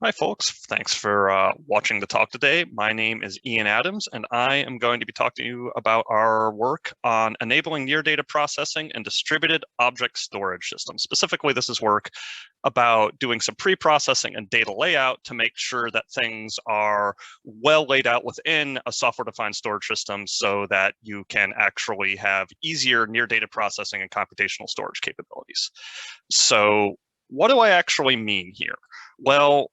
Hi, folks. Thanks for watching the talk today. My name is Ian Adams, and I am going to be talking to you about our work on enabling near data processing and distributed object storage systems. Specifically, this is work about doing some pre-processing and data layout to make sure that things are well laid out within a software-defined storage system so that you can actually have easier near data processing and computational storage capabilities. So what do I actually mean here? Well,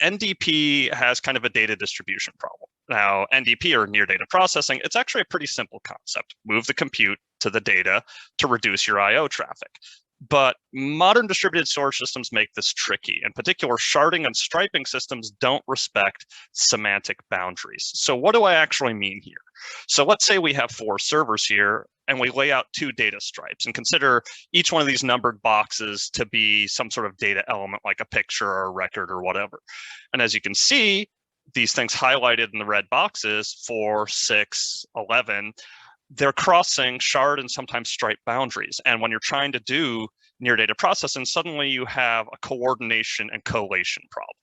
NDP has kind of a data distribution problem. Now, NDP, or near data processing, it's actually a pretty simple concept. Move the compute to the data to reduce your I/O traffic. But modern distributed storage systems make this tricky. In particular, sharding and striping systems don't respect semantic boundaries. So what do I actually mean here? So let's say we have 4 servers here, and we lay out 2 data stripes and consider each one of these numbered boxes to be some sort of data element, like a picture or a record or whatever. And as you can see, these things highlighted in the red boxes, 4, 6, 11, they're crossing shard and sometimes stripe boundaries. And when you're trying to do near data processing, suddenly you have a coordination and collation problem.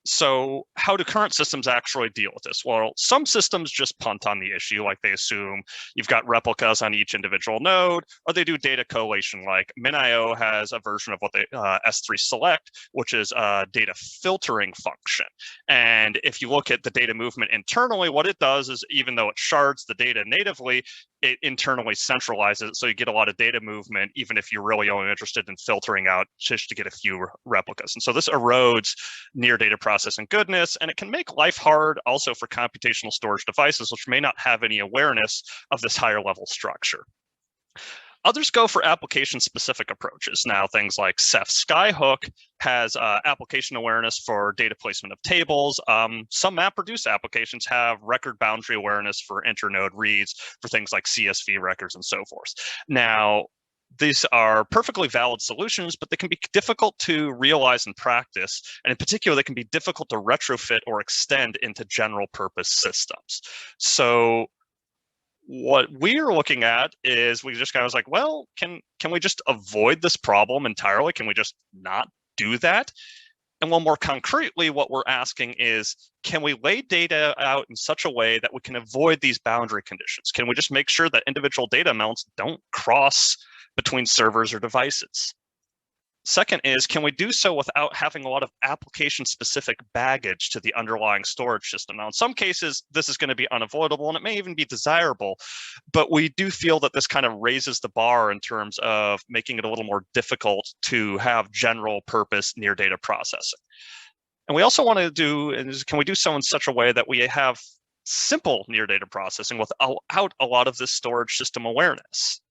So how do current systems actually deal with this? Well, some systems just punt on the issue, like they assume you've got replicas on each individual node, or they do data collation, like MinIO has a version of what they S3 select, which is a data filtering function. And if you look at the data movement internally, what it does is, even though it shards the data natively, it internally centralizes it, so you get a lot of data movement, even if you're really only interested in filtering out just to get a few replicas. And so this erodes near data processing goodness, and it can make life hard also for computational storage devices, which may not have any awareness of this higher level structure. Others go for application-specific approaches. Now, things like Ceph Skyhook has application awareness for data placement of tables. Some MapReduce applications have record boundary awareness for internode reads for things like CSV records and so forth. Now, these are perfectly valid solutions, but they can be difficult to realize in practice. And in particular, they can be difficult to retrofit or extend into general purpose systems. So what we're looking at is, we just kind of was like, well, can we just avoid this problem entirely? Can we just not do that? And well, more concretely, what we're asking is, can we lay data out in such a way that we can avoid these boundary conditions? Can we just make sure that individual data amounts don't cross between servers or devices? Second is, can we do so without having a lot of application-specific baggage to the underlying storage system? Now, in some cases, this is going to be unavoidable, and it may even be desirable, but we do feel that this kind of raises the bar in terms of making it a little more difficult to have general purpose near data processing. And we also want to do, is, can we do so in such a way that we have simple near data processing without a lot of this storage system awareness?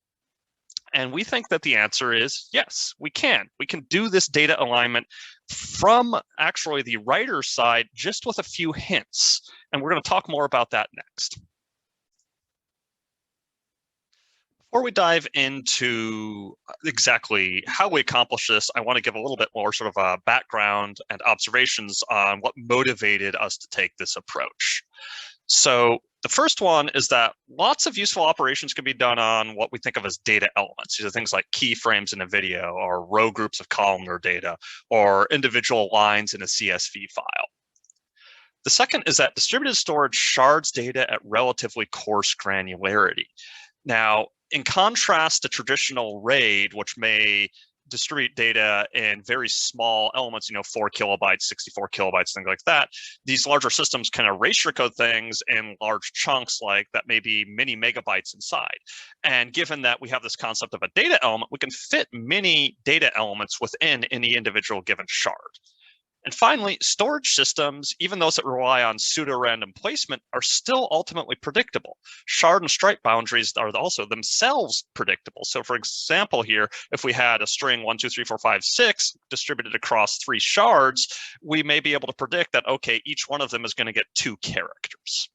And we think that the answer is yes, we can. We can do this data alignment from actually the writer's side, just with a few hints. And we're going to talk more about that next. Before we dive into exactly how we accomplish this, I want to give a little bit more sort of a background and observations on what motivated us to take this approach. So the first one is that lots of useful operations can be done on what we think of as data elements. These are things like keyframes in a video, or row groups of columnar data, or individual lines in a CSV file. The second is that distributed storage shards data at relatively coarse granularity. Now, in contrast to traditional RAID, which may distribute data in very small elements, 4 kilobytes, 64 kilobytes, things like that, these larger systems can erasure code things in large chunks like that, may be many megabytes inside. And given that we have this concept of a data element, we can fit many data elements within any individual given shard. And finally, storage systems, even those that rely on pseudo-random placement, are still ultimately predictable. Shard and stripe boundaries are also themselves predictable. So for example here, if we had a string 1, 2, 3, 4, 5, 6 distributed across 3 shards, we may be able to predict that, okay, each one of them is going to get 2 characters.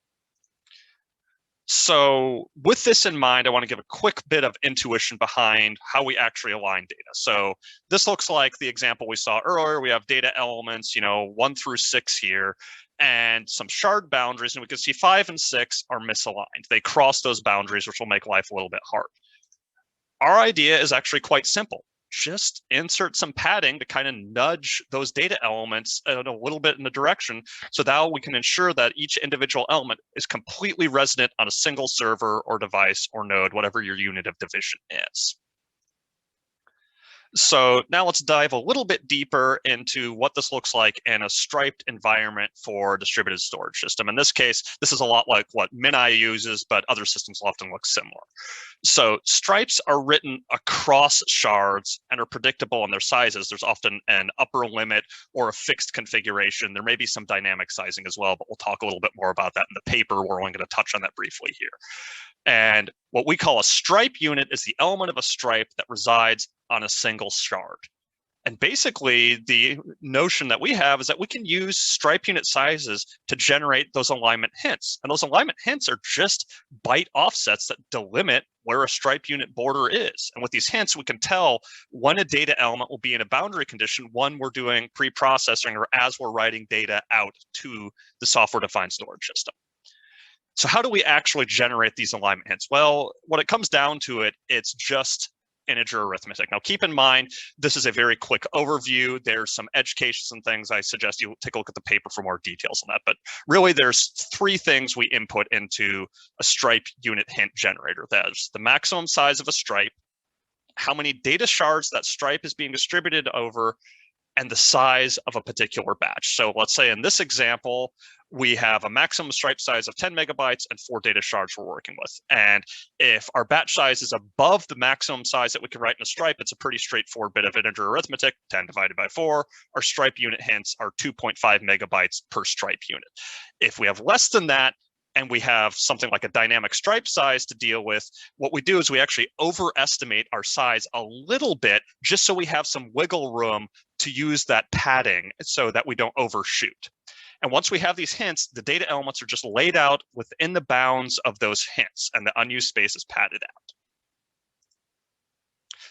So with this in mind, I want to give a quick bit of intuition behind how we actually align data. So this looks like the example we saw earlier. We have data elements, 1 through 6 here, and some shard boundaries, and we can see 5 and 6 are misaligned. They cross those boundaries, which will make life a little bit hard. Our idea is actually quite simple. just insert some padding to kind of nudge those data elements a little bit in the direction. So now we can ensure that each individual element is completely resident on a single server or device or node, whatever your unit of division is. So now let's dive a little bit deeper into what this looks like in a striped environment for a distributed storage system. In this case, this is a lot like what MinIO uses, but other systems will often look similar. So stripes are written across shards and are predictable in their sizes. There's often an upper limit or a fixed configuration. There may be some dynamic sizing as well, but we'll talk a little bit more about that in the paper. We're only going to touch on that briefly here. And what we call a stripe unit is the element of a stripe that resides on a single shard. And basically, the notion that we have is that we can use stripe unit sizes to generate those alignment hints. And those alignment hints are just byte offsets that delimit where a stripe unit border is. And with these hints, we can tell when a data element will be in a boundary condition when we're doing pre-processing or as we're writing data out to the software-defined storage system. So how do we actually generate these alignment hints? Well, when it comes down to it, it's just integer arithmetic. Now, keep in mind, this is a very quick overview. There's some edge cases and things. I suggest you take a look at the paper for more details on that. But really, there's three things we input into a stripe unit hint generator. That's the maximum size of a stripe, how many data shards that stripe is being distributed over, and the size of a particular batch. So let's say in this example, we have a maximum stripe size of 10 megabytes and 4 data shards we're working with. And if our batch size is above the maximum size that we can write in a stripe, it's a pretty straightforward bit of integer arithmetic, 10 divided by 4. Our stripe unit hints are 2.5 megabytes per stripe unit. If we have less than that, and we have something like a dynamic stripe size to deal with, what we do is we actually overestimate our size a little bit, just so we have some wiggle room to use that padding so that we don't overshoot. And once we have these hints, the data elements are just laid out within the bounds of those hints, and the unused space is padded out.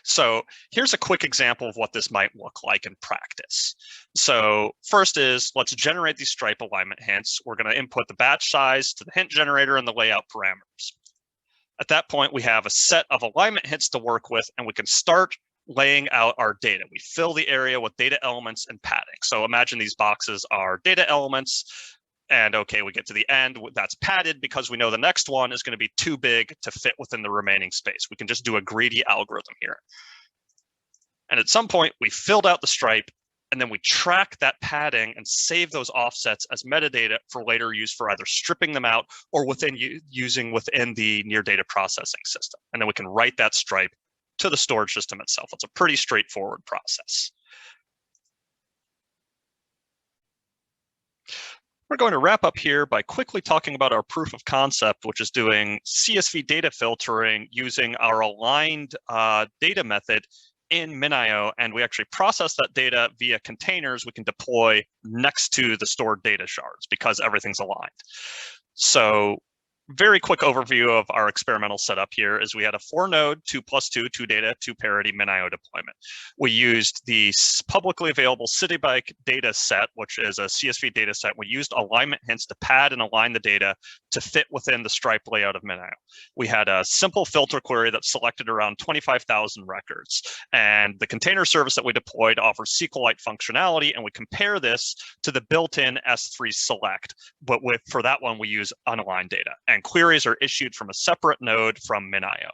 So here's a quick example of what this might look like in practice. So first is, let's generate these stripe alignment hints. We're going to input the batch size to the hint generator and the layout parameters. At that point, we have a set of alignment hints to work with, and we can start laying out our data. We fill the area with data elements and padding. So imagine these boxes are data elements. And okay, we get to the end, that's padded because we know the next one is going to be too big to fit within the remaining space. We can just do a greedy algorithm here. And at some point, we filled out the stripe, and then we track that padding and save those offsets as metadata for later use for either stripping them out or using within the near data processing system. And then we can write that stripe to the storage system itself. It's a pretty straightforward process. We're going to wrap up here by quickly talking about our proof of concept, which is doing CSV data filtering using our aligned data method in MinIO, and we actually process that data via containers we can deploy next to the stored data shards because everything's aligned. So very quick overview of our experimental setup here is we had a 4-node, 2+2, 2 data, 2 parity MinIO deployment. We used the publicly available CityBike data set, which is a CSV data set. We used alignment hints to pad and align the data to fit within the stripe layout of MinIO. We had a simple filter query that selected around 25,000 records. And the container service that we deployed offers SQLite functionality, and we compare this to the built-in S3 select. But for that one, we use unaligned data. And queries are issued from a separate node from MinIO.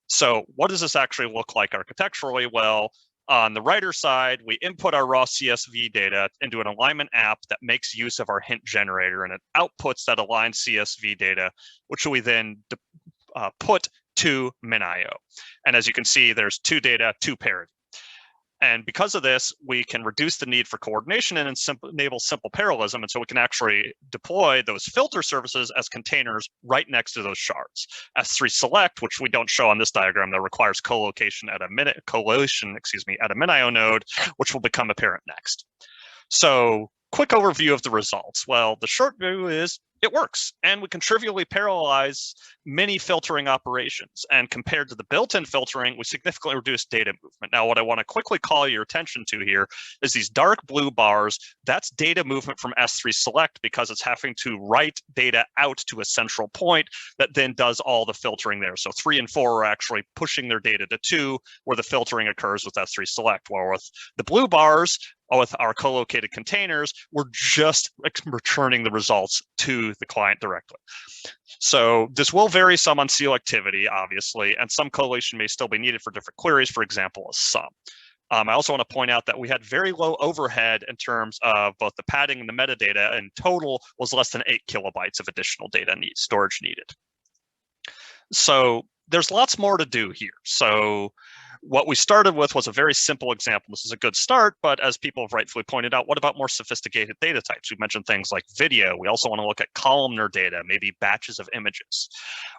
So what does this actually look like architecturally? Well, on the writer side, we input our raw CSV data into an alignment app that makes use of our hint generator, and it outputs that aligned CSV data, which we then put to MinIO. And as you can see, there's 2 data, 2 parity. And because of this, we can reduce the need for coordination and enable simple parallelism. And so we can actually deploy those filter services as containers right next to those shards. S3 select, which we don't show on this diagram, that requires collocation at a MinIO node, which will become apparent next. So quick overview of the results. Well, the short view is It works, and we can trivially parallelize many filtering operations. And compared to the built-in filtering, we significantly reduce data movement. Now, what I want to quickly call your attention to here is these dark blue bars. That's data movement from S3 select because it's having to write data out to a central point that then does all the filtering there. So 3 and 4 are actually pushing their data to 2, where the filtering occurs with S3 select. While with the blue bars, with our co-located containers, we're just returning the results to the client directly. So this will vary some on selectivity, obviously, and some correlation may still be needed for different queries, for example, a sum. I also want to point out that we had very low overhead in terms of both the padding and the metadata, and total was less than 8 kilobytes of additional data storage needed. So there's lots more to do here. So what we started with was a very simple example. This is a good start, but as people have rightfully pointed out, what about more sophisticated data types? We mentioned things like video. We also want to look at columnar data, maybe batches of images.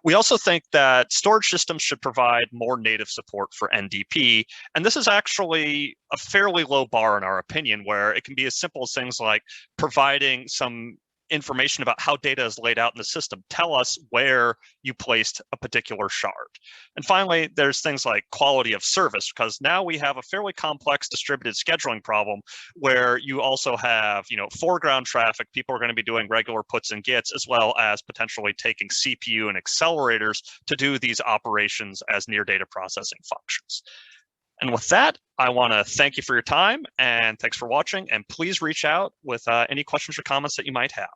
We also think that storage systems should provide more native support for NDP. And this is actually a fairly low bar in our opinion, where it can be as simple as things like providing some information about how data is laid out in the system. Tell us where you placed a particular shard. And finally, there's things like quality of service, because now we have a fairly complex distributed scheduling problem where you also have, foreground traffic. People are going to be doing regular puts and gets, as well as potentially taking CPU and accelerators to do these operations as near data processing functions. And with that, I want to thank you for your time, and thanks for watching. And please reach out with any questions or comments that you might have.